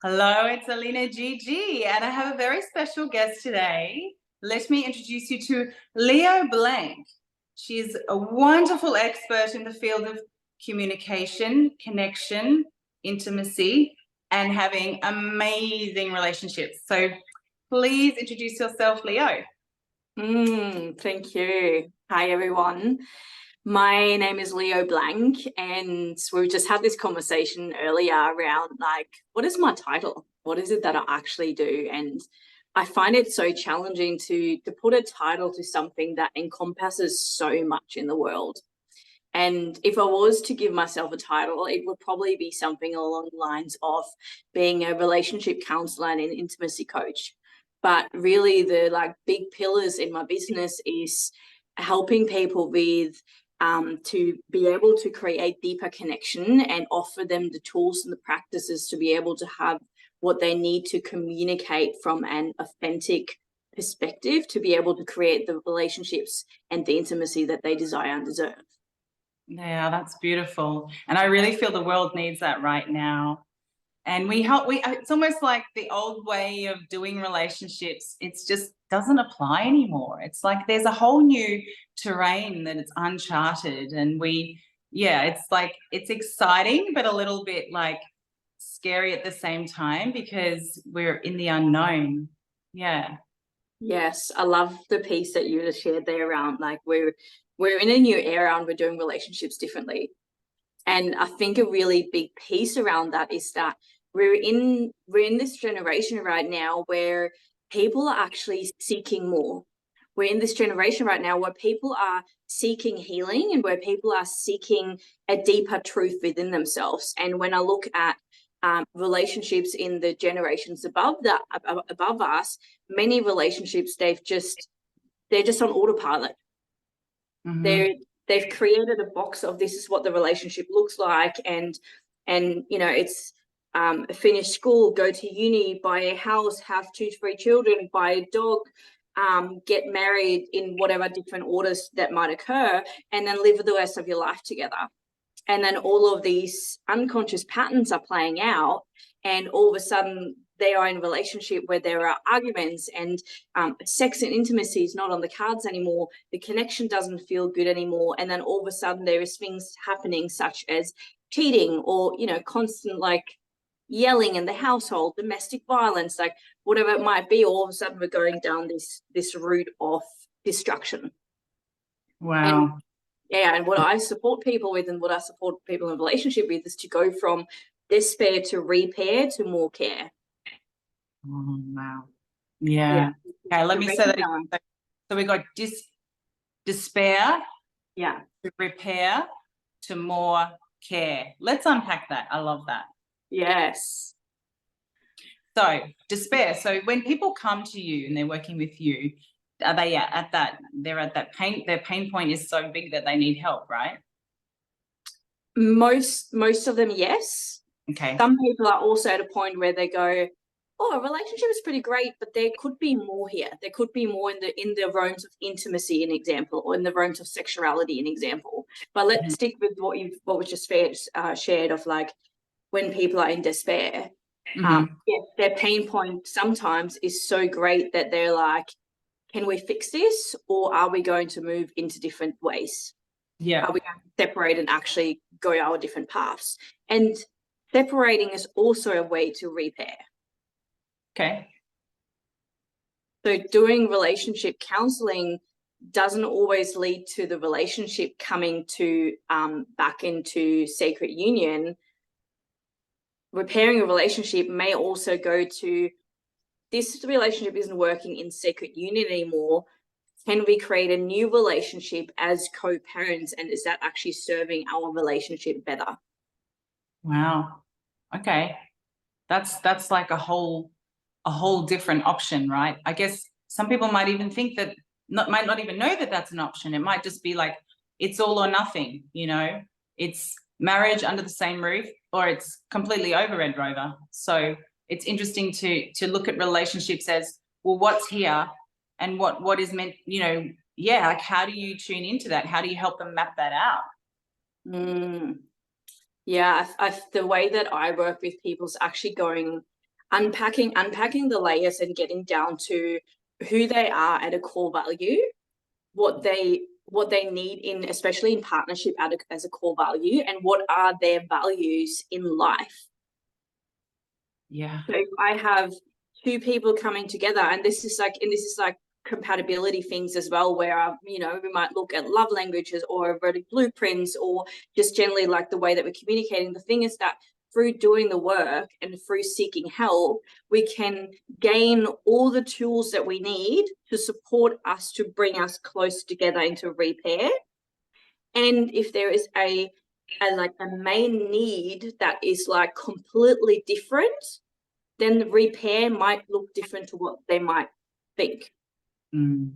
Hello, it's AlinaGG, and I have a very special guest today. Let me introduce you to Leo Blanke. She's a wonderful expert in the field of communication, connection, intimacy, and having amazing relationships. So please introduce yourself, Leo. Thank you. Hi, everyone. My name is Leo Blanke, and we just had this conversation earlier around what is my title? What is it that I actually do? And I find it so challenging to put a title to something that encompasses so much in the world. And if I was to give myself a title, it would probably be something along the lines of being a relationship counselor and an intimacy coach. But really the big pillars in my business is helping people with to be able to create deeper connection and offer them the tools and the practices to be able to have what they need to communicate from an authentic perspective to be able to create the relationships and the intimacy that they desire and deserve. Yeah, that's beautiful. And I really feel the world needs that right now. And it's almost like the old way of doing relationships. It's just doesn't apply anymore. It's like there's a whole new terrain that it's uncharted. And it's like, it's exciting, but a little bit like scary at the same time because we're in the unknown. Yeah. Yes, I love the piece that you just shared there around we're in a new era and we're doing relationships differently. And I think a really big piece around that is that we're in this generation right now where people are actually seeking more. We're in this generation right now where people are seeking healing and where people are seeking a deeper truth within themselves. And when I look at relationships in the generations above us, many relationships they're just on autopilot. Mm-hmm. They've created a box of this is what the relationship looks like, and it's finish school, go to uni, buy a house, have 2 to 3 children, buy a dog, get married in whatever different orders that might occur, and then live the rest of your life together. And then all of these unconscious patterns are playing out, and all of a sudden they are in a relationship where there are arguments and sex and intimacy is not on the cards anymore. The connection doesn't feel good anymore. And then all of a sudden there is things happening such as cheating or, constant yelling in the household, domestic violence, whatever it might be. All of a sudden we're going down this route of destruction. Wow. And what I support people with and what I support people in relationship with is to go from despair to repair to more care. Oh, wow. Yeah. Okay, let me say that again. So we got despair, to repair, to more care. Let's unpack that. I love that. Yes. So despair. So when people come to you and they're working with you, are they at that pain, their pain point is so big that they need help, right? Most of them, yes. Okay. Some people are also at a point where they go, oh, a relationship is pretty great, but there could be more here. There could be more in the realms of intimacy, an example, or in the realms of sexuality, an example. But let's stick with what was just shared of when people are in despair. Their pain point sometimes is so great that they're like, can we fix this, or are we going to move into different ways? Yeah. Are we going to separate and actually go our different paths? And separating is also a way to repair. Okay. So doing relationship counseling doesn't always lead to the relationship coming to back into sacred union. Repairing a relationship may also go to, this relationship isn't working in sacred union anymore. Can we create a new relationship as co-parents, and is that actually serving our relationship better? Wow. Okay. That's like a whole different option, right? I guess some people might even think that might not even know that that's an option. It might just be like it's all or nothing, it's marriage under the same roof, or it's completely over Red Rover. So it's interesting to look at relationships as, well, what's here and what is meant, how do you tune into that? How do you help them map that out? Yeah, the way that I work with people is actually going unpacking the layers and getting down to who they are at a core value, what they need in, especially in partnership as a core value, and what are their values in life. Yeah. So if I have two people coming together, and this is like compatibility things as well, where we might look at love languages or erotic blueprints, or just generally like the way that we're communicating. The thing is that through doing the work and through seeking help, we can gain all the tools that we need to support us, to bring us close together into repair. And if there is a main need that is like completely different, then the repair might look different to what they might think. Mm.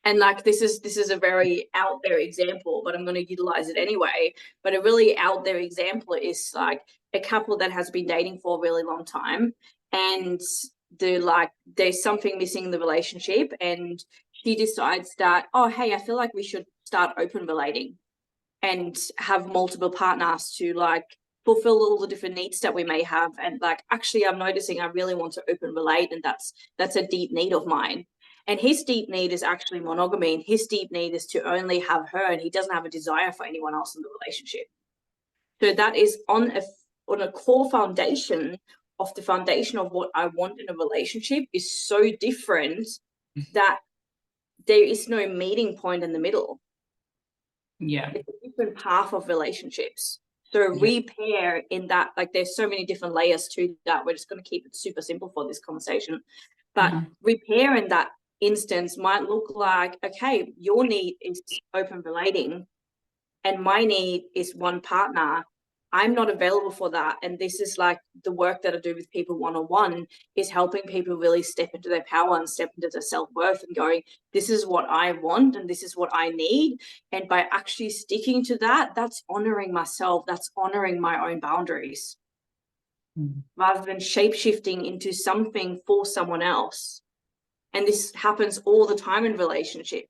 And like this is a very out there example, but I'm going to utilize it anyway. But a really out there example is like a couple that has been dating for a really long time, and there's something missing in the relationship, and she decides that, oh hey, I feel like we should start open relating and have multiple partners to like fulfill all the different needs that we may have. And like, actually, I'm noticing I really want to open relate, and that's a deep need of mine. And his deep need is actually monogamy, and his deep need is to only have her, and he doesn't have a desire for anyone else in the relationship. So that is on a core foundation of the foundation of what I want in a relationship is so different that there is no meeting point in the middle. Yeah. It's a different path of relationships. So repair in that, like there's so many different layers to that. We're just going to keep it super simple for this conversation. But repair in that instance might look like, okay, your need is open relating and my need is one partner. I'm not available for that. And this is like the work that I do with people one-on-one, is helping people really step into their power and step into their self-worth and going, this is what I want and this is what I need. And by actually sticking to that, that's honoring myself. That's honoring my own boundaries rather than shape-shifting into something for someone else. And this happens all the time in relationship.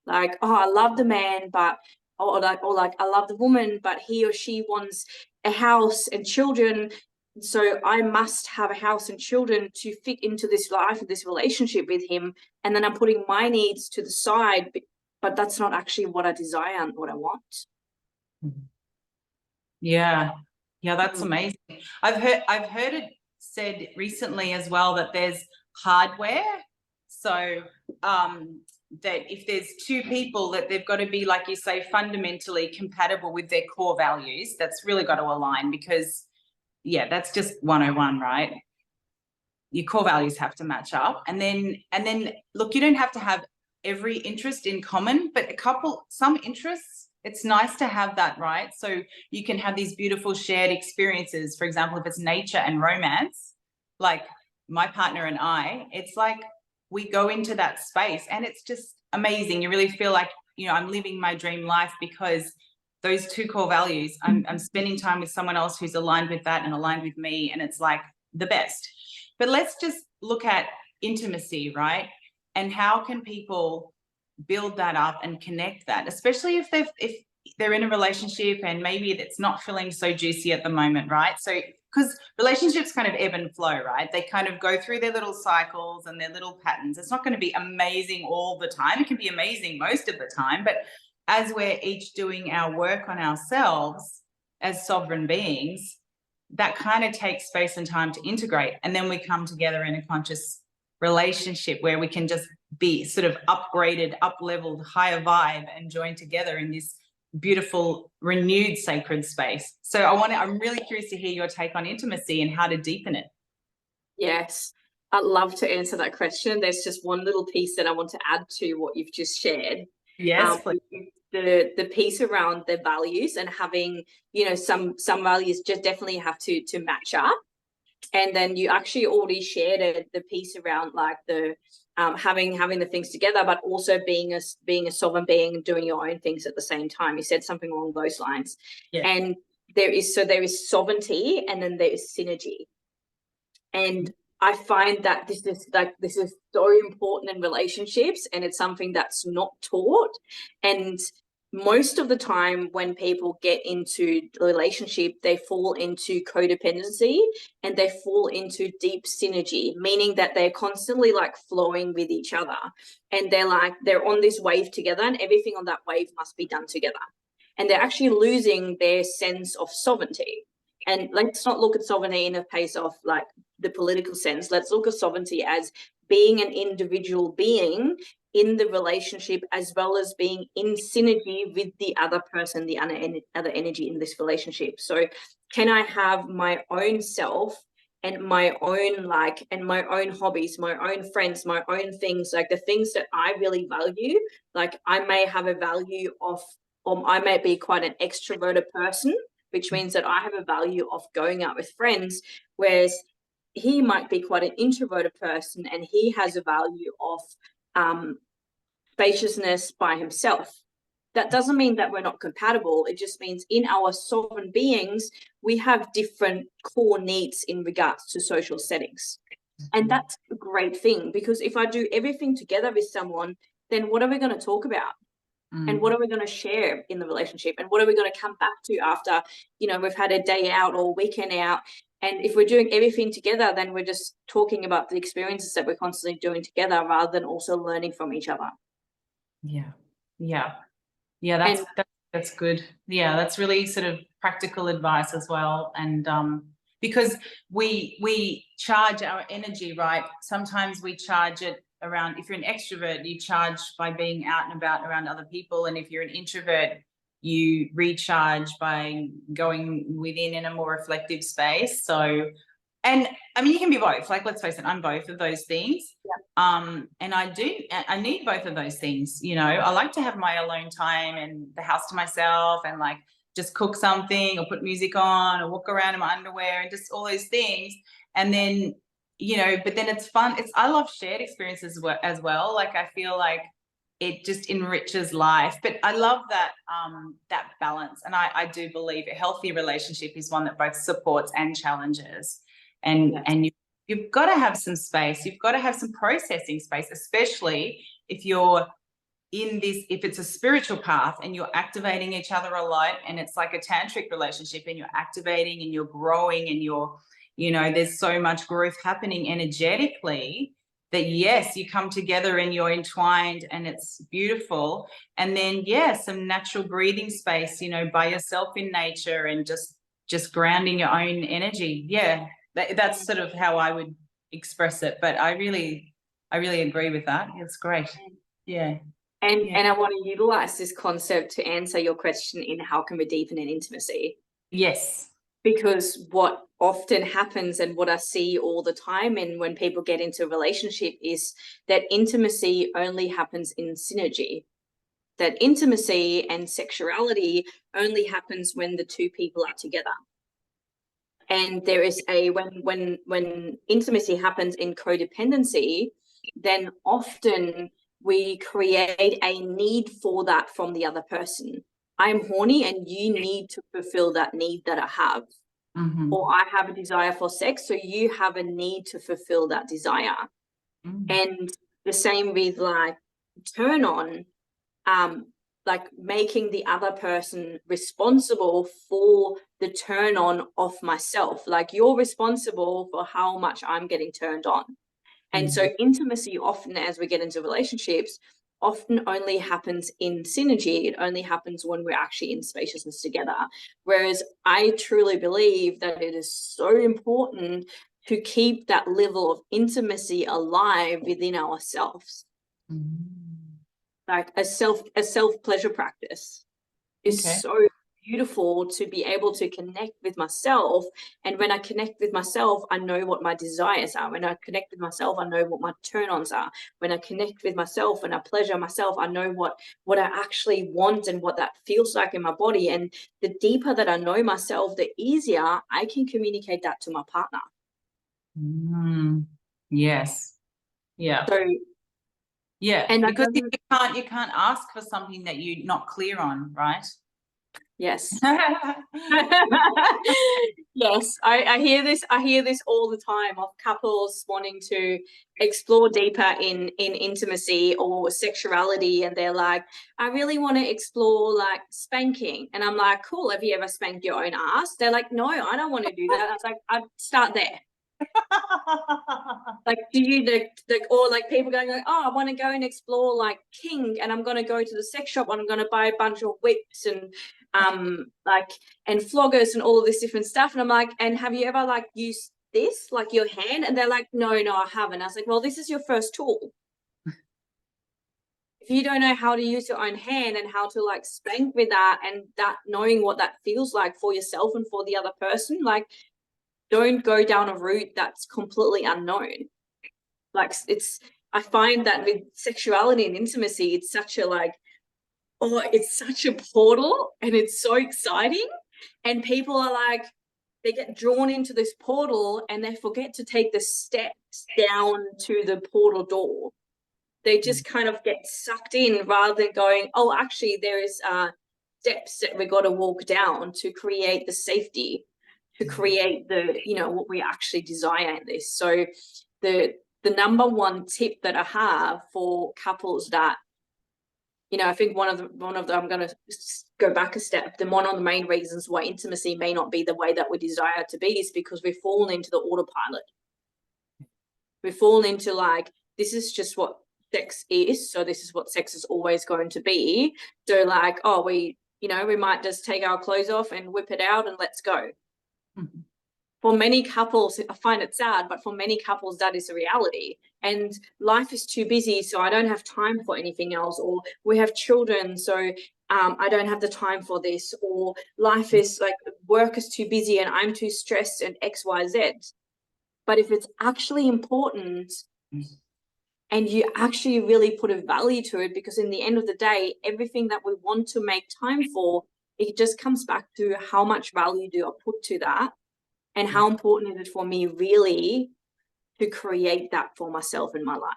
Like, oh, I love the man, but or like I love the woman, but he or she wants a house and children, so I must have a house and children to fit into this life and this relationship with him. And then I'm putting my needs to the side, but that's not actually what I desire and what I want. Yeah. Yeah, that's amazing. I've heard it said recently as well that there's hardware. So that if there's two people, that they've got to be, like you say, fundamentally compatible with their core values. That's really got to align, because that's just 101, right? Your core values have to match up. And then look, you don't have to have every interest in common, but some interests, it's nice to have that, right? So you can have these beautiful shared experiences. For example, if it's nature and romance, like my partner and I, it's like we go into that space and it's just amazing. You really feel like, I'm living my dream life because those two core values, I'm spending time with someone else who's aligned with that and aligned with me, and it's like the best. But let's just look at intimacy, right? And how can people build that up and connect that, especially if they're in a relationship and maybe it's not feeling so juicy at the moment, right? So because relationships kind of ebb and flow, right? They kind of go through their little cycles and their little patterns. It's not going to be amazing all the time. It can be amazing most of the time, but as we're each doing our work on ourselves as sovereign beings, that kind of takes space and time to integrate. And then we come together in a conscious relationship where we can just be sort of upgraded, up-leveled, higher vibe, and join together in this beautiful, renewed, sacred space. So I'm really curious to hear your take on intimacy and how to deepen it. Yes, I'd love to answer that question. There's just one little piece that I want to add to what you've just shared. Yes, please. The piece around the values and having, some values just definitely have to match up. And then you actually already shared the piece around like the having the things together, but also being a sovereign being and doing your own things at the same time. You said something along those lines. Yeah. And there is sovereignty, and then there is synergy. And I find that this is so important in relationships, and it's something that's not taught. And most of the time when people get into the relationship, they fall into codependency and they fall into deep synergy, meaning that they're constantly like flowing with each other, and they're on this wave together, and everything on that wave must be done together, and they're actually losing their sense of sovereignty. And let's not look at sovereignty in a place of like the political sense. Let's look at sovereignty as being an individual being in the relationship, as well as being in synergy with the other person, the other energy in this relationship. So can I have my own self and my own hobbies, my own friends, my own things, like the things that I really value. Like I may have a value of, or I may be quite an extroverted person, which means that I have a value of going out with friends, whereas he might be quite an introverted person and he has a value of spaciousness by himself. That doesn't mean that we're not compatible. It just means in our sovereign beings, we have different core needs in regards to social settings. And that's a great thing, because if I do everything together with someone, then what are we going to talk about? And what are we going to share in the relationship? And what are we going to come back to after, we've had a day out or weekend out? And if we're doing everything together, then we're just talking about the experiences that we're constantly doing together rather than also learning from each other. Yeah. That's good. Yeah, that's really sort of practical advice as well. And because we charge our energy, right? Sometimes we charge it around, if you're an extrovert, you charge by being out and about around other people. And if you're an introvert, you recharge by going within in a more reflective space. So, and I mean, you can be both. Like, let's face it, I'm both of those things. Yeah. And I need both of those things. I like to have my alone time and the house to myself, and like just cook something or put music on or walk around in my underwear and just all those things. And then, but then it's fun. I love shared experiences as well. Like, I feel like it just enriches life. But I love that that balance. And I do believe a healthy relationship is one that both supports and challenges. And you've got to have some space. You've got to have some processing space, especially if you're if it's a spiritual path and you're activating each other a lot, and it's like a tantric relationship and you're activating and you're growing and there's so much growth happening energetically that, yes, you come together and you're entwined and it's beautiful. And then, some natural breathing space, by yourself in nature and just grounding your own energy. Yeah, that's sort of how I would express it. But I really agree with that. It's great. Yeah. And I want to utilize this concept to answer your question in how can we deepen in intimacy? Yes. Because what often happens, and what I see all the time, and when people get into a relationship, is that intimacy only happens in synergy. That intimacy and sexuality only happens when the two people are together. And there is when intimacy happens in codependency, then often we create a need for that from the other person. I'm horny and you need to fulfill that need that I have. Mm-hmm. Or I have a desire for sex, so you have a need to fulfill that desire. Mm-hmm. And the same with like turn on, like making the other person responsible for the turn on of myself. Like, you're responsible for how much I'm getting turned on. And so intimacy often, as we get into relationships, often only happens in synergy. It only happens when we're actually in spaciousness together. Whereas I truly believe that it is so important to keep that level of intimacy alive within ourselves. Like a self pleasure practice is so beautiful, to be able to connect with myself. And when I connect with myself, I know what my desires are. When I connect with myself, I know what my turn-ons are. When I connect with myself and I pleasure myself, I know what I actually want and what that feels like in my body. And the deeper that I know myself, the easier I can communicate that to my partner. Yes. Yeah. So yeah, and because you can't ask for something that you're not clear on, right? Yes. Yes, I hear this all the time of couples wanting to explore deeper in intimacy or sexuality, and they're like, I really want to explore like spanking, and I'm like, cool, have you ever spanked your own ass? They're like, no, I don't want to do that. I was like, I'd start there. Like, do you or like people going like, oh, I want to go and explore like kink, and I'm going to go to the sex shop and I'm going to buy a bunch of whips and like and floggers and all of this different stuff, and I'm like, and have you ever like used this, like your hand? And they're like, no, I haven't. I was like, well, this is your first tool. If you don't know how to use your own hand and how to like spank with that, and that knowing what that feels like for yourself and for the other person, like don't go down a route that's completely unknown. Like I find that with sexuality and intimacy, it's such a like, oh, it's such a portal and it's so exciting. And people are like, they get drawn into this portal and they forget to take the steps down to the portal door. They just kind of get sucked in rather than going, oh, actually, there is steps that we got to walk down to create the safety, to create the, you know, what we actually desire in this. So the number one tip that I have for couples that, you know, I think one of the I'm going to go back a step. One of the main reasons why intimacy may not be the way that we desire it to be is because we've fallen into the autopilot. We've fallen into like, this is just what sex is, so this is what sex is always going to be. So like, oh, we might just take our clothes off and whip it out and let's go. Mm-hmm. For many couples, I find it sad, but for many couples, that is a reality. And life is too busy, so I don't have time for anything else. Or we have children, so I don't have the time for this. Or life is like, work is too busy and I'm too stressed and X, Y, Z. But if it's actually important and you actually really put a value to it, because in the end of the day, everything that we want to make time for, it just comes back to how much value do I put to that? And how important is it for me really to create that for myself in my life?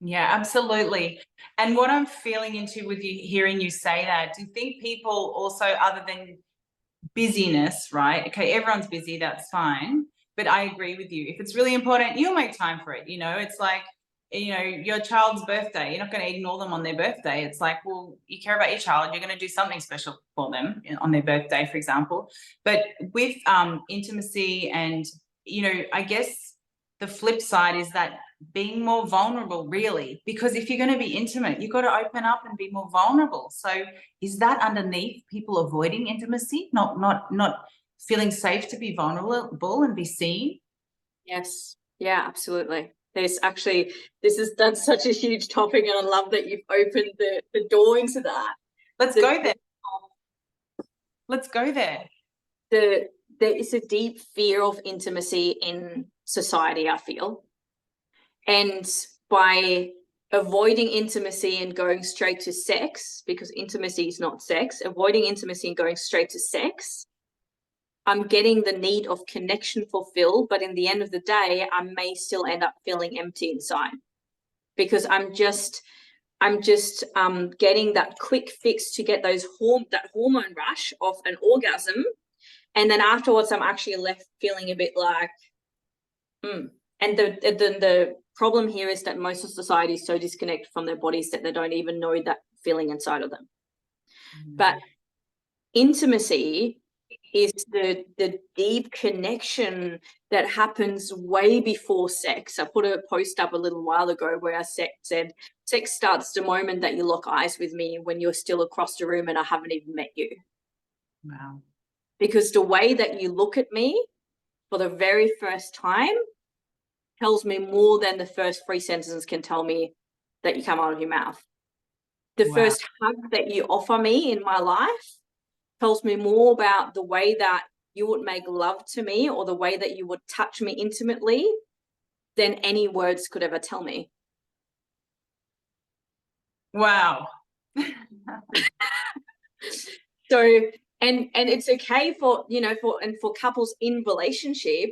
Yeah, absolutely. And what I'm feeling into with you, hearing you say that, do you think people also, other than busyness, right? Okay, everyone's busy, that's fine. But I agree with you. If it's really important, you'll make time for it. You know, it's like, you know, your child's birthday, you're not going to ignore them on their birthday. It's like, well, you care about your child, you're going to do something special for them on their birthday, for example. But with intimacy and, you know, I guess the flip side is that being more vulnerable, really, because if you're going to be intimate, you've got to open up and be more vulnerable. So is that underneath people avoiding intimacy, not feeling safe to be vulnerable and be seen? Yes. Yeah, absolutely. That's such a huge topic, and I love that you've opened the door into that. Let's go there. Let's go there. There is a deep fear of intimacy in society, I feel. And by avoiding intimacy and going straight to sex, because intimacy is not sex, avoiding intimacy and going straight to sex, I'm getting the need of connection fulfilled, but in the end of the day, I may still end up feeling empty inside, because I'm just getting that quick fix to get that hormone rush of an orgasm, and then afterwards, I'm actually left feeling a bit like, And the problem here is that most of society is so disconnected from their bodies that they don't even know that feeling inside of them. But intimacy is the deep connection that happens way before sex. I put a post up a little while ago where I said sex starts the moment that you lock eyes with me, when you're still across the room and I haven't even met you. Wow. Because the way that you look at me for the very first time tells me more than the first 3 sentences can tell me that you come out of your mouth. The first hug that you offer me in my life tells me more about the way that you would make love to me, or the way that you would touch me intimately, than any words could ever tell me. Wow. So, and it's okay for, you know, for couples in relationship,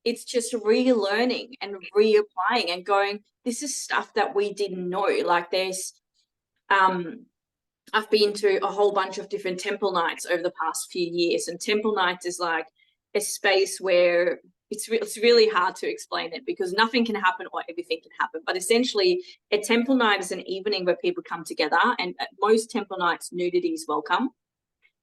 it's just relearning and reapplying and going, this is stuff that we didn't know. Like there's I've been to a whole bunch of different temple nights over the past few years, and temple nights is like a space where it's really hard to explain it, because nothing can happen or everything can happen. But essentially, a temple night is an evening where people come together, and at most temple nights, nudity is welcome.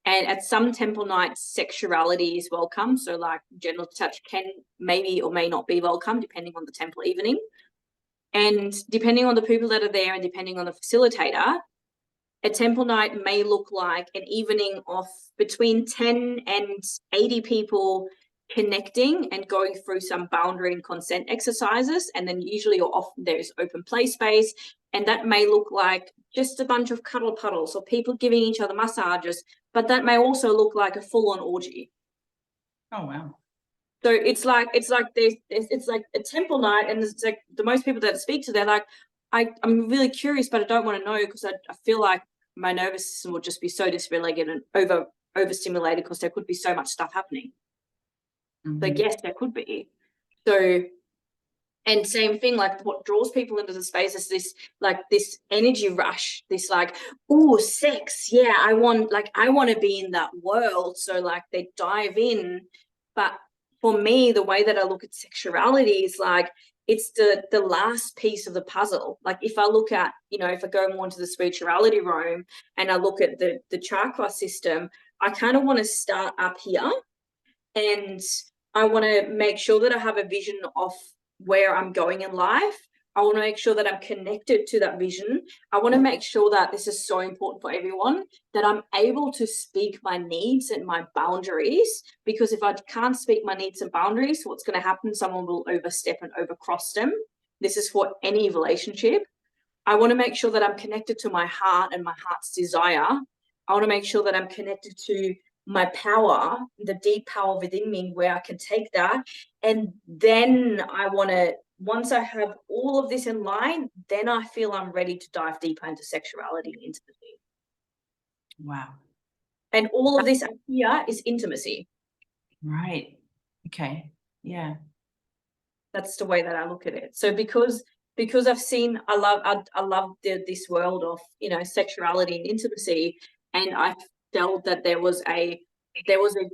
And at some temple nights, sexuality is welcome. So like genital touch can maybe or may not be welcome, depending on the temple evening. And depending on the people that are there and depending on the facilitator, a temple night may look like an evening of between 10 and 80 people connecting and going through some boundary and consent exercises. And then usually or often there's open play space. And that may look like just a bunch of cuddle puddles or people giving each other massages, but that may also look like a full-on orgy. Oh, wow. So it's like a temple night, and it's like the most people that speak to, they're like, I'm really curious, but I don't want to know, because I feel like my nervous system will just be so dysregulated and overstimulated, because there could be so much stuff happening. Like, yes, there could be. So, and same thing, like what draws people into the space is this energy rush, this like, oh, sex, yeah, I want to be in that world. So like they dive in. But for me, the way that I look at sexuality is like, it's the last piece of the puzzle. Like if I look at, if I go more into the spirituality realm and I look at the chakra system, I kind of want to start up here, and I want to make sure that I have a vision of where I'm going in life. I want to make sure that I'm connected to that vision. I want to make sure that this is so important for everyone, that I'm able to speak my needs and my boundaries, because if I can't speak my needs and boundaries, what's going to happen? Someone will overstep and overcross them. This is for any relationship. I want to make sure that I'm connected to my heart and my heart's desire. I want to make sure that I'm connected to my power, the deep power within me, where I can take that. And then once I have all of this in line, then I feel I'm ready to dive deeper into sexuality and intimacy. Wow. And all of this here is intimacy. Right. Okay. Yeah. That's the way that I look at it. So because I've seen, I love this world of, sexuality and intimacy, and I felt that there was a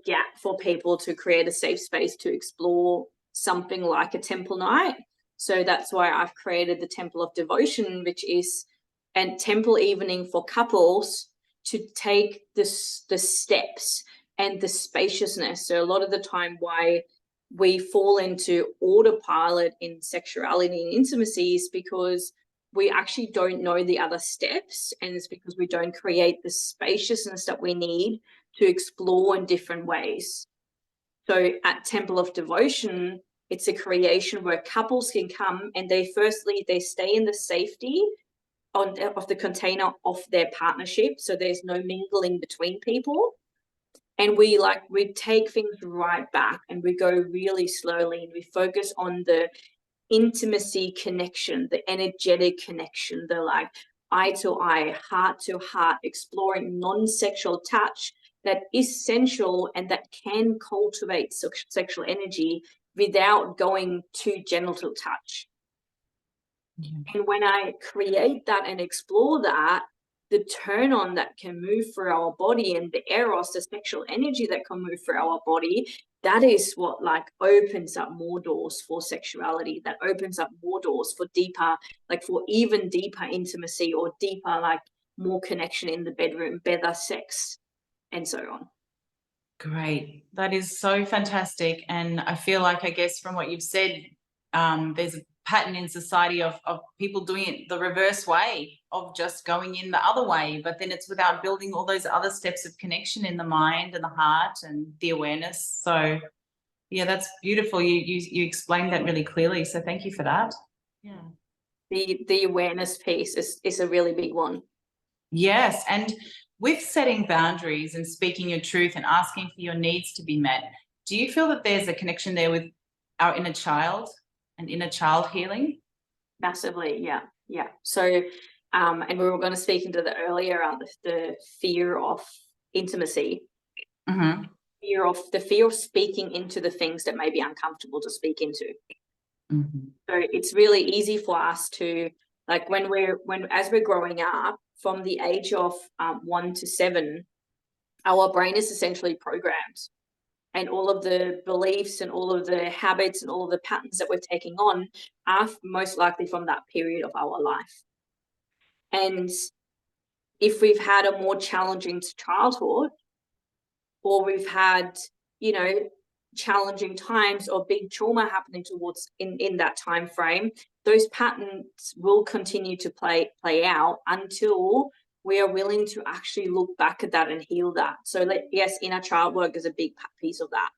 gap for people to create a safe space to explore something like a temple night. So that's why I've created the Temple of Devotion, which is a temple evening for couples to take the steps and the spaciousness. So a lot of the time why we fall into autopilot in sexuality and intimacy is because we actually don't know the other steps, and it's because we don't create the spaciousness that we need to explore in different ways. So at Temple of Devotion, it's a creation where couples can come and they stay in the safety of the container of their partnership. So there's no mingling between people. And we take things right back, and we go really slowly, and we focus on the intimacy connection, the energetic connection, the like eye to eye, heart to heart, exploring non-sexual touch that is sensual and that can cultivate sexual energy without going to genital touch. Yeah. And when I create that and explore that, the turn on that can move through our body and the eros, the sexual energy that can move through our body, that is what opens up more doors for sexuality, that opens up more doors for deeper, for even deeper intimacy or deeper, more connection in the bedroom, better sex, and so on. Great. That is so fantastic. And I feel like, I guess from what you've said, there's a pattern in society of people doing it the reverse way, of just going in the other way, but then it's without building all those other steps of connection in the mind and the heart and the awareness. So yeah, that's beautiful. You explained that really clearly, so thank you for that. Yeah, the awareness piece is a really big one. Yes. And with setting boundaries and speaking your truth and asking for your needs to be met, do you feel that there's a connection there with our inner child and inner child healing? Massively, yeah. So, and we were going to speak into the earlier the fear of intimacy, mm-hmm. the fear of speaking into the things that may be uncomfortable to speak into. Mm-hmm. So it's really easy for us to, as we're growing up, from the age of 1 to 7, our brain is essentially programmed, and all of the beliefs and all of the habits and all of the patterns that we're taking on are most likely from that period of our life. And if we've had a more challenging childhood, or we've had, you know, challenging times or big trauma happening towards in that time frame, those patterns will continue to play out until we are willing to actually look back at that and heal that. So yes, inner child work is a big piece of that.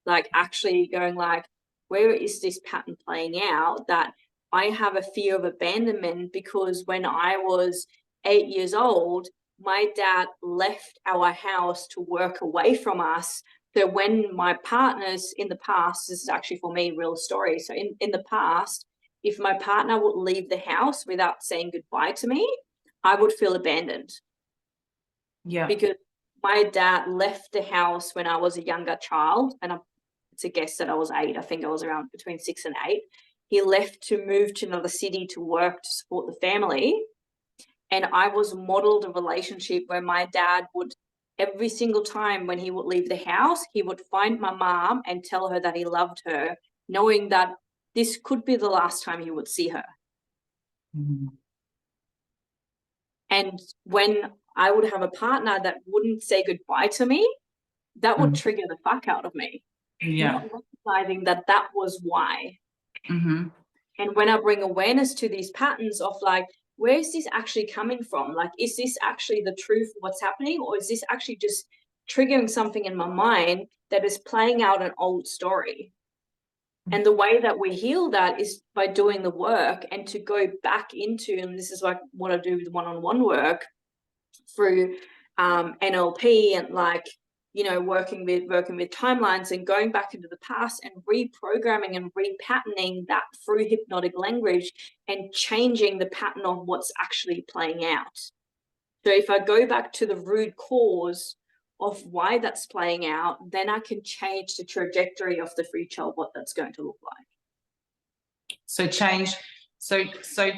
Like actually going like, where is this pattern playing out that I have a fear of abandonment because when I was 8 years old, my dad left our house to work away from us. So when my partners in the past, this is actually for me, real story. So in the past, if my partner would leave the house without saying goodbye to me, I would feel abandoned. Yeah. Because my dad left the house when I was a younger child, and it's a guess that I was 8. I think I was around between 6 and 8. He left to move to another city to work to support the family. And I was modeled a relationship where my dad would, every single time when he would leave the house, he would find my mom and tell her that he loved her, knowing that this could be the last time he would see her. Mm-hmm. And when I would have a partner that wouldn't say goodbye to me, that would trigger the fuck out of me. Yeah. Not recognizing that that was why. Mm-hmm. And when I bring awareness to these patterns of like, where is this actually coming from? Like, is this actually the truth of what's happening? Or is this actually just triggering something in my mind that is playing out an old story? And the way that we heal that is by doing the work and to go back into, and this is like what I do with one-on-one work through NLP and like, you know, working with timelines and going back into the past and reprogramming and repatterning that through hypnotic language and changing the pattern of what's actually playing out. So if I go back to the root cause of why that's playing out, then I can change the trajectory of the future of what that's going to look like. So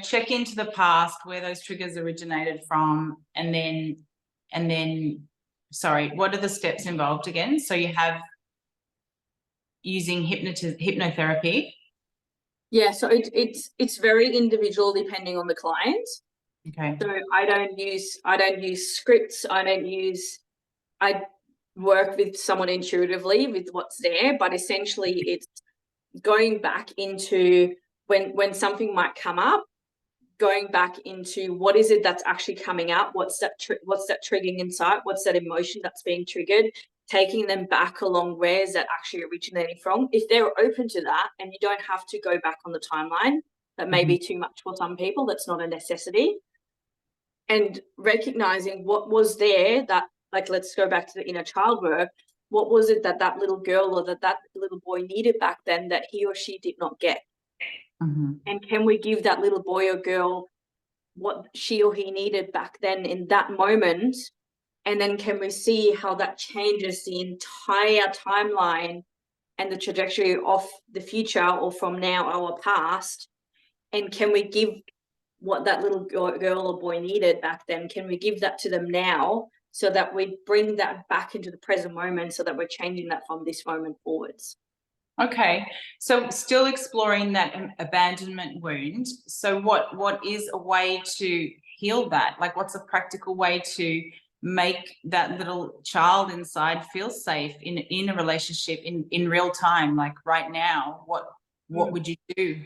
check into the past where those triggers originated from, and then sorry, what are the steps involved again? So you have using hypnotherapy. Yeah, so it's very individual depending on the client. Okay. So I don't use scripts. I work with someone intuitively with what's there, but essentially it's going back into when something might come up, going back into what is it that's actually coming up, what's that triggering inside, what's that emotion that's being triggered, taking them back along where is that actually originating from. If they're open to that, and you don't have to go back on the timeline, that may be too much for some people, that's not a necessity. And recognizing what was there that, like, let's go back to the inner child work. What was it that little girl or that little boy needed back then that he or she did not get? Mm-hmm. And can we give that little boy or girl what she or he needed back then in that moment? And then can we see how that changes the entire timeline and the trajectory of the future, or from now, our past? And can we give what that little girl or boy needed back then, can we give that to them now, so that we bring that back into the present moment, so that we're changing that from this moment forwards? Okay, so still exploring that abandonment wound. So what is a way to heal that? Like, what's a practical way to make that little child inside feel safe in a relationship in real time, like right now? What would you do?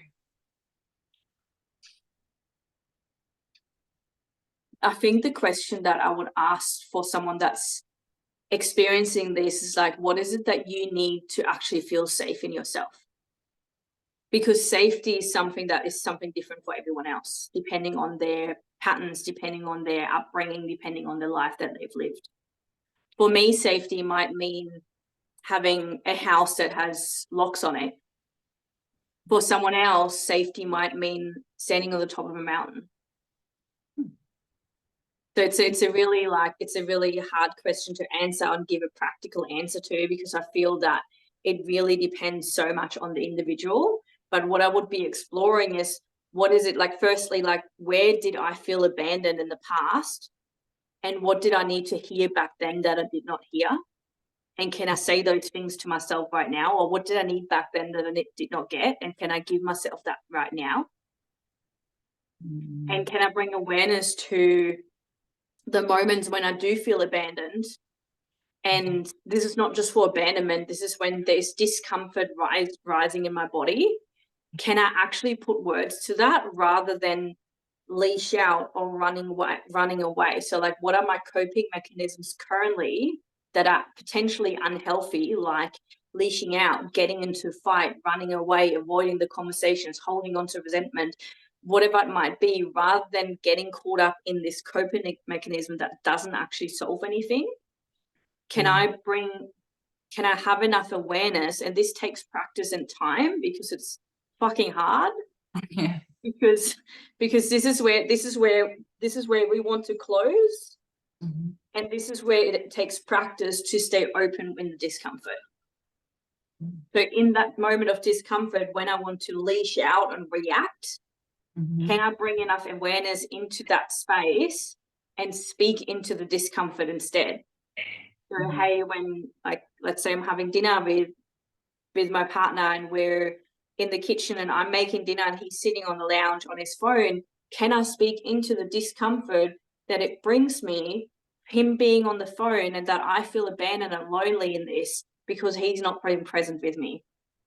I think the question that I would ask for someone that's experiencing this is like, what is it that you need to actually feel safe in yourself? Because safety is something that is something different for everyone else, depending on their patterns, depending on their upbringing, depending on the life that they've lived. For me, safety might mean having a house that has locks on it. For someone else, safety might mean standing on the top of a mountain. So it's a really hard question to answer and give a practical answer to, because I feel that it really depends so much on the individual. But what I would be exploring is, what is it like? Firstly, like, where did I feel abandoned in the past? And what did I need to hear back then that I did not hear? And can I say those things to myself right now? Or what did I need back then that I did not get? And can I give myself that right now? And can I bring awareness to the moments when I do feel abandoned? And this is not just for abandonment. This is when there's discomfort rising in my body. Can I actually put words to that rather than leash out or running away? So like, what are my coping mechanisms currently that are potentially unhealthy, like leashing out, getting into a fight, running away, avoiding the conversations, holding on to resentment, whatever it might be, rather than getting caught up in this coping mechanism that doesn't actually solve anything? Can I have enough awareness? And this takes practice and time, because it's fucking hard. Yeah. Because this is where we want to close. And this is where it takes practice to stay open in the discomfort. So in that moment of discomfort, when I want to leash out and react, can I bring enough awareness into that space and speak into the discomfort instead? So, hey, when, like, let's say I'm having dinner with my partner and we're in the kitchen and I'm making dinner and he's sitting on the lounge on his phone, can I speak into the discomfort that it brings me, him being on the phone, and that I feel abandoned and lonely in this because he's not being present with me,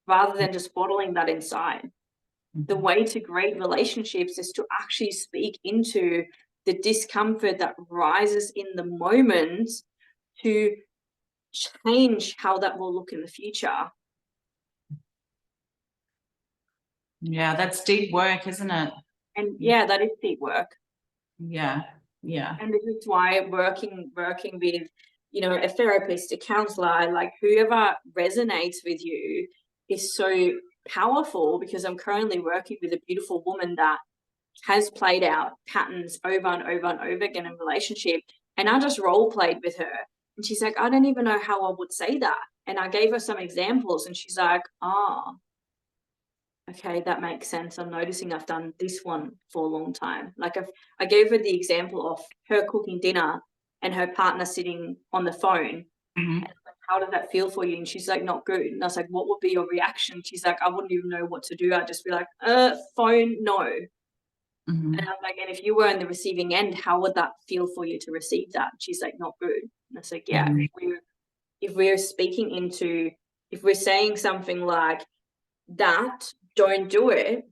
rather than just bottling that inside? The way to great relationships is to actually speak into the discomfort that rises in the moment, to change how that will look in the future. Yeah, that's deep work, isn't it? And yeah, that is deep work. Yeah. And this is why working with, you know, a therapist, a counselor, like whoever resonates with you is so powerful, because I'm currently working with a beautiful woman that has played out patterns over and over and over again in relationship. And I just role played with her. And she's like, I don't even know how I would say that. And I gave her some examples and she's like, okay, that makes sense. I'm noticing I've done this one for a long time. Like I gave her the example of her cooking dinner and her partner sitting on the phone. And like, how did that feel for you? And she's like, not good. And I was like, what would be your reaction? She's like, I wouldn't even know what to do. I'd just be like, phone, no. And I'm like, and if you were in the receiving end, how would that feel for you to receive that? She's like, not good. And I was like, yeah, if we're speaking into, if we're saying something like that, don't do it,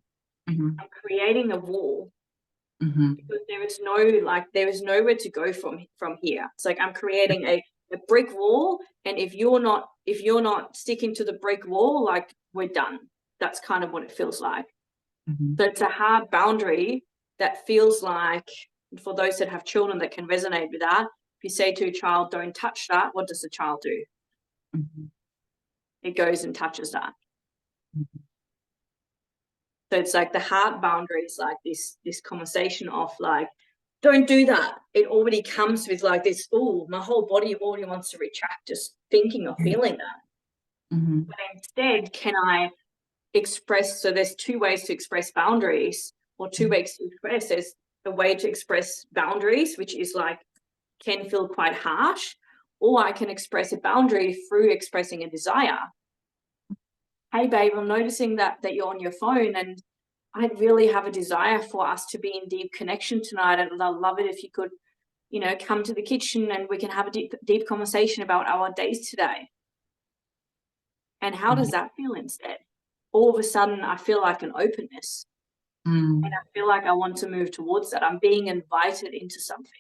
I'm creating a wall, because there is nowhere to go from here. It's like I'm creating a brick wall, and if you're not sticking to the brick wall, like, we're done. That's kind of what it feels like. So it's a hard boundary that feels like, for those that have children that can resonate with that, if you say to a child, don't touch that, what does the child do? It goes and touches that. So it's like the hard boundaries, like this conversation of like, don't do that. It already comes with like this, oh, my whole body already wants to retract just thinking or feeling that. But instead, can I express? So there's two ways to express boundaries, or two ways to express. There's a way to express boundaries, which is like, can feel quite harsh, or I can express a boundary through expressing a desire. Hey babe, I'm noticing that you're on your phone, and I'd really have a desire for us to be in deep connection tonight, and I'd love it if you could, you know, come to the kitchen and we can have a deep conversation about our days today. And how does that feel instead? All of a sudden I feel like an openness, and I feel like I want to move towards that. I'm being invited into something.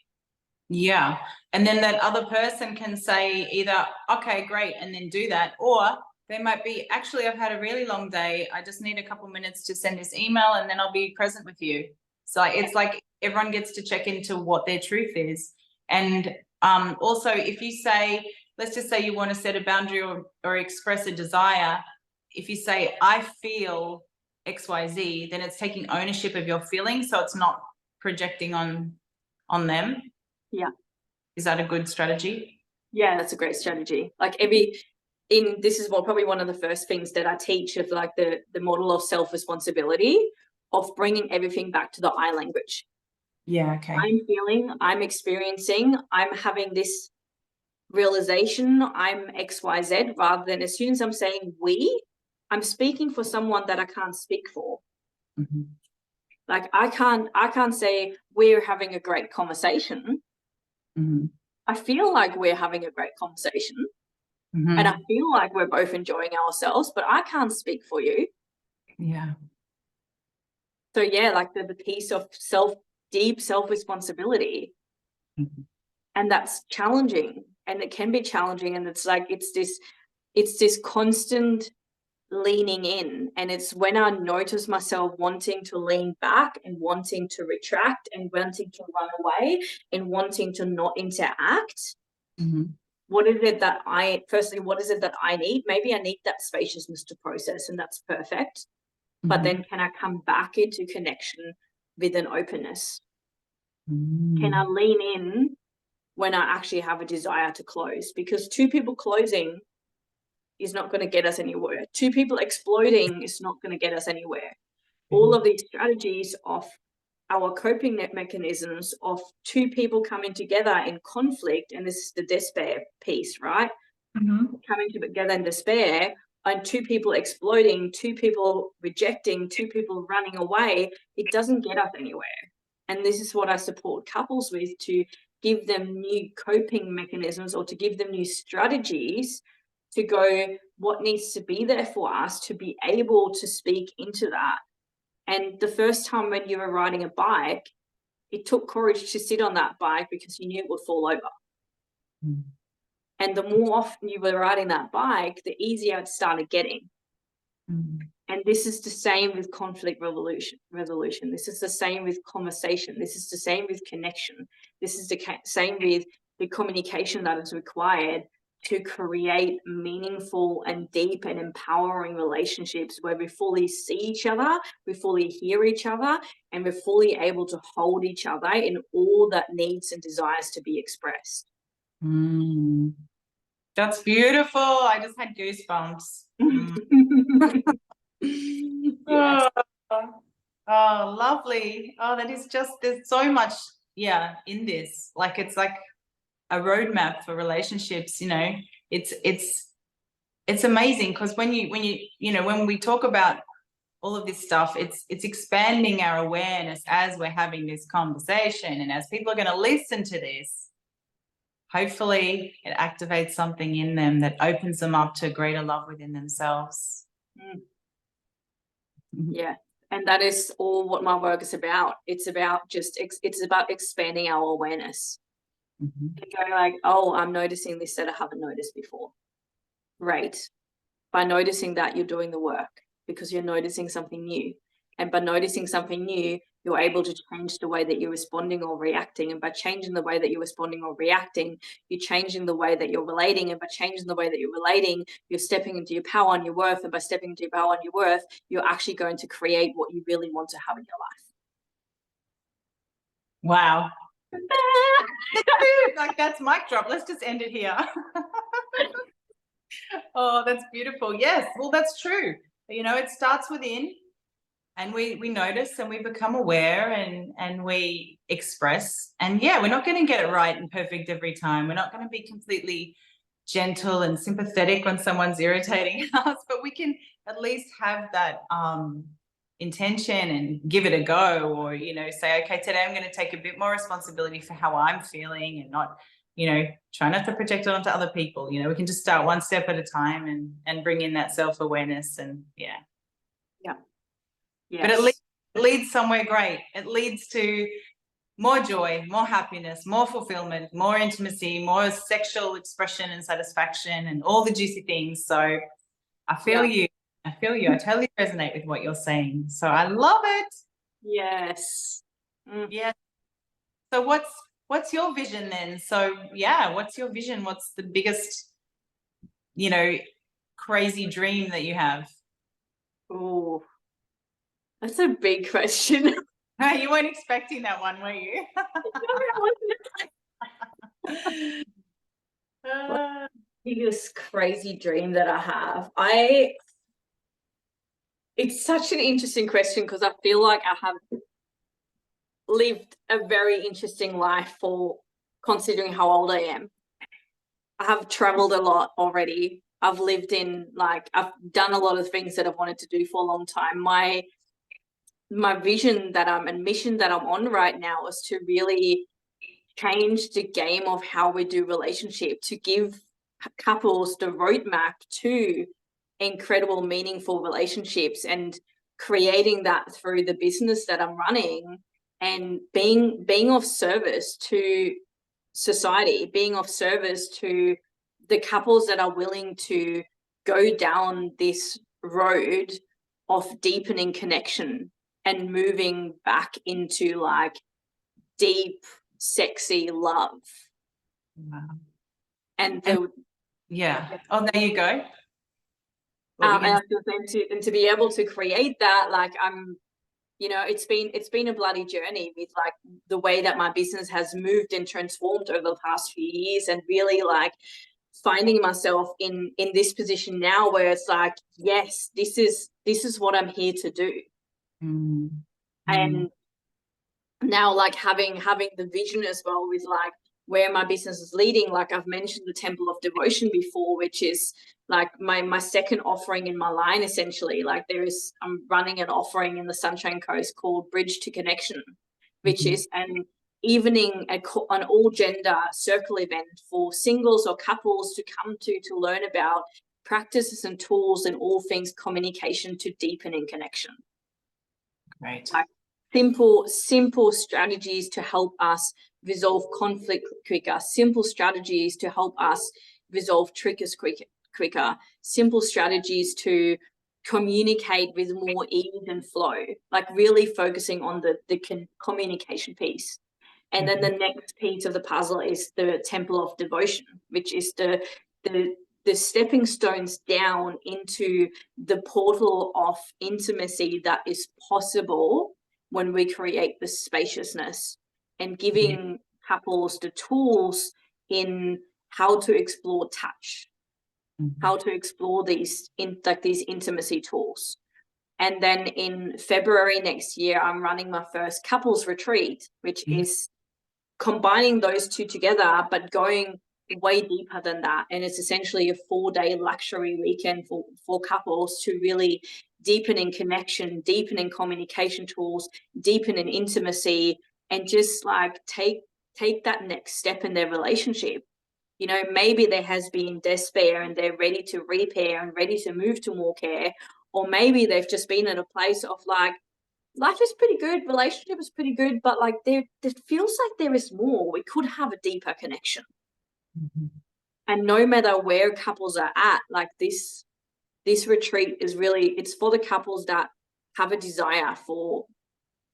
Yeah. And then that other person can say either, okay, great, and then do that, or they might be, actually, I've had a really long day. I just need a couple minutes to send this email and then I'll be present with you. So it's like everyone gets to check into what their truth is. And also, if you say, let's just say you want to set a boundary or express a desire, if you say, I feel XYZ, then it's taking ownership of your feelings. So it's not projecting on them. Yeah. Is that a good strategy? Yeah, that's a great strategy. Like this is probably one of the first things that I teach of like the model of self-responsibility, of bringing everything back to the I language. Yeah, okay. I'm feeling, I'm experiencing, I'm having this realization, I'm XYZ, rather than as soon as I'm saying we, I'm speaking for someone that I can't speak for. Mm-hmm. Like I can't say we're having a great conversation. Mm-hmm. I feel like we're having a great conversation. Mm-hmm. And I feel like we're both enjoying ourselves, but I can't speak for you. Yeah. So yeah, like the piece of deep self-responsibility. Mm-hmm. And that's challenging. And it can be challenging. And it's like it's this constant leaning in. And it's when I notice myself wanting to lean back and wanting to retract and wanting to run away and wanting to not interact. Mm-hmm. What is it that I need? Maybe I need that spaciousness to process, and that's perfect. But then can I come back into connection with an openness? Mm-hmm. Can I lean in when I actually have a desire to close? Because two people closing is not going to get us anywhere. Two people exploding is not going to get us anywhere. All of these strategies of our coping mechanisms of two people coming together in conflict, and this is the despair piece, right? Mm-hmm. Coming together in despair, and two people exploding, two people rejecting, two people running away, it doesn't get us anywhere. And this is what I support couples with, to give them new coping mechanisms or to give them new strategies to go, what needs to be there for us to be able to speak into that. And the first time when you were riding a bike, it took courage to sit on that bike because you knew it would fall over. Mm-hmm. And the more often you were riding that bike, the easier it started getting. Mm-hmm. And this is the same with conflict resolution. This is the same with conversation. This is the same with connection. This is the same with the communication that is required to create meaningful and deep and empowering relationships where we fully see each other, we fully hear each other, and we're fully able to hold each other in all that needs and desires to be expressed. Mm. That's beautiful. I just had goosebumps. Yes. Oh, lovely. Oh, that is just, there's so much, in this. Like it's like a roadmap for relationships, it's amazing because when we talk about all of this stuff, it's expanding our awareness as we're having this conversation, and as people are going to listen to this, hopefully it activates something in them that opens them up to greater love within themselves. Yeah. And that is all what my work is about. It's about it's about expanding our awareness. Mm-hmm. Going like, oh, I'm noticing this that I haven't noticed before. Great. By noticing that, you're doing the work because you're noticing something new. And by noticing something new, you're able to change the way that you're responding or reacting. And by changing the way that you're responding or reacting, you're changing the way that you're relating. And by changing the way that you're relating, you're stepping into your power and your worth. And by stepping into your power and your worth, you're actually going to create what you really want to have in your Wow. Like that's mic drop. Let's just end it here. Oh, that's beautiful. Yes, well, that's true. It starts within, and we notice and we become aware, and we express. And we're not going to get it right and perfect every time. We're not going to be completely gentle and sympathetic when someone's irritating us, but we can at least have that intention and give it a go, or say, okay, today I'm going to take a bit more responsibility for how I'm feeling, and not try not to project it onto other people. We can just start one step at a time and bring in that self-awareness. And Yes. But it leads somewhere great. It leads to more joy, more happiness, more fulfillment, more intimacy, more sexual expression and satisfaction, and all the juicy things. So I feel you. I totally resonate with what you're saying. So I love it. Yes. Yeah. So what's your vision then? So what's your vision? What's the biggest, crazy dream that you have? Oh, that's a big question. You weren't expecting that one, were you? Biggest crazy dream that I have. It's such an interesting question because I feel like I have lived a very interesting life for considering how old I am. I have traveled a lot already. I've lived in, like, I've done a lot of things that I've wanted to do for a long time. My vision that and mission that I'm on right now is to really change the game of how we do relationship, to give couples the roadmap to incredible, meaningful relationships, and creating that through the business that I'm running, and being of service to society, being of service to the couples that are willing to go down this road of deepening connection and moving back into like deep, sexy love. Wow. And Yeah. Oh, there you go. and to be able to create that, like, you know, it's been a bloody journey with like the way that my business has moved and transformed over the past few years, and really like finding myself in this position now where it's like, yes, this is what I'm here to do. Mm. And now like having the vision as well with like where my business is leading. Like I've mentioned the Temple of Devotion before, which is like my second offering in my line, essentially. Like I'm running an offering in the Sunshine Coast called Bridge to Connection, which is an evening, an all gender circle event for singles or couples to come to learn about practices and tools and all things communication to deepening connection. Great. Like simple strategies to help us resolve conflict quicker, simple strategies to help us resolve triggers quicker, simple strategies to communicate with more ease and flow, like really focusing on the communication piece. And then the next piece of the puzzle is the Temple of Devotion, which is the stepping stones down into the portal of intimacy that is possible when we create the spaciousness, and giving couples the tools in how to explore touch, how to explore these intimacy tools. And then in February next year, I'm running my first couples retreat, which is combining those two together, but going way deeper than that. And it's essentially a 4-day luxury weekend for couples to really deepen in connection, deepen in communication tools, deepen in intimacy, and just like take that next step in their relationship. You know, maybe there has been despair and they're ready to repair and ready to move to more care. Or maybe they've just been in a place of like, life is pretty good, relationship is pretty good, but like it feels like there is more. We could have a deeper connection. And no matter where couples are at, like this retreat is really, it's for the couples that have a desire for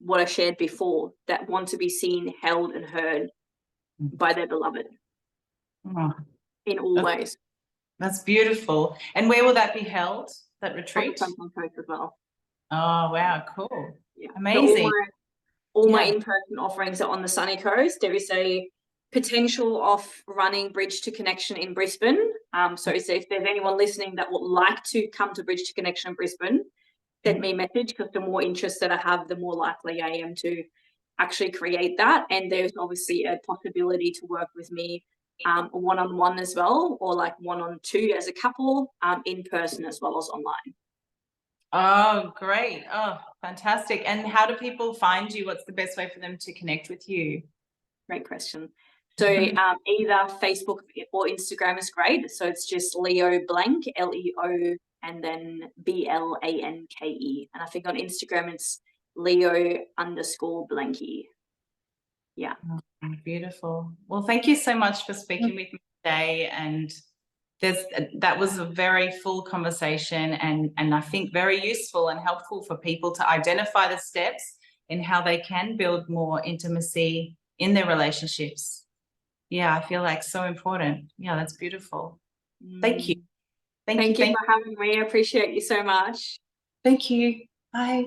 what I shared before, that want to be seen, held, and heard by their beloved in all ways. That's beautiful. And where will that be held, that retreat? As well. Oh, wow, cool. Yeah. Amazing. So all my in-person offerings are on the sunny coast. There is a potential of running Bridge to Connection in Brisbane. So if there's anyone listening that would like to come to Bridge to Connection in Brisbane, send me a message, because the more interest that I have, the more likely I am to actually create that. And there's obviously a possibility to work with me one-on-one as well, or like one-on-two as a couple, in person as well as online. Oh, great. Oh, fantastic. And how do people find you? What's the best way for them to connect with you? Great question. So either Facebook or Instagram is great. So it's just Leo Blanke, Leo, and then Blanke. And I think on Instagram it's Leo_Blanke. Yeah. Oh, beautiful. Well, thank you so much for speaking with me today. And that was a very full conversation, and I think very useful and helpful for people to identify the steps in how they can build more intimacy in their relationships. Yeah, I feel like so important. Yeah, that's beautiful. Thank you. Thank you for having me. I appreciate you so much. Thank you. Bye.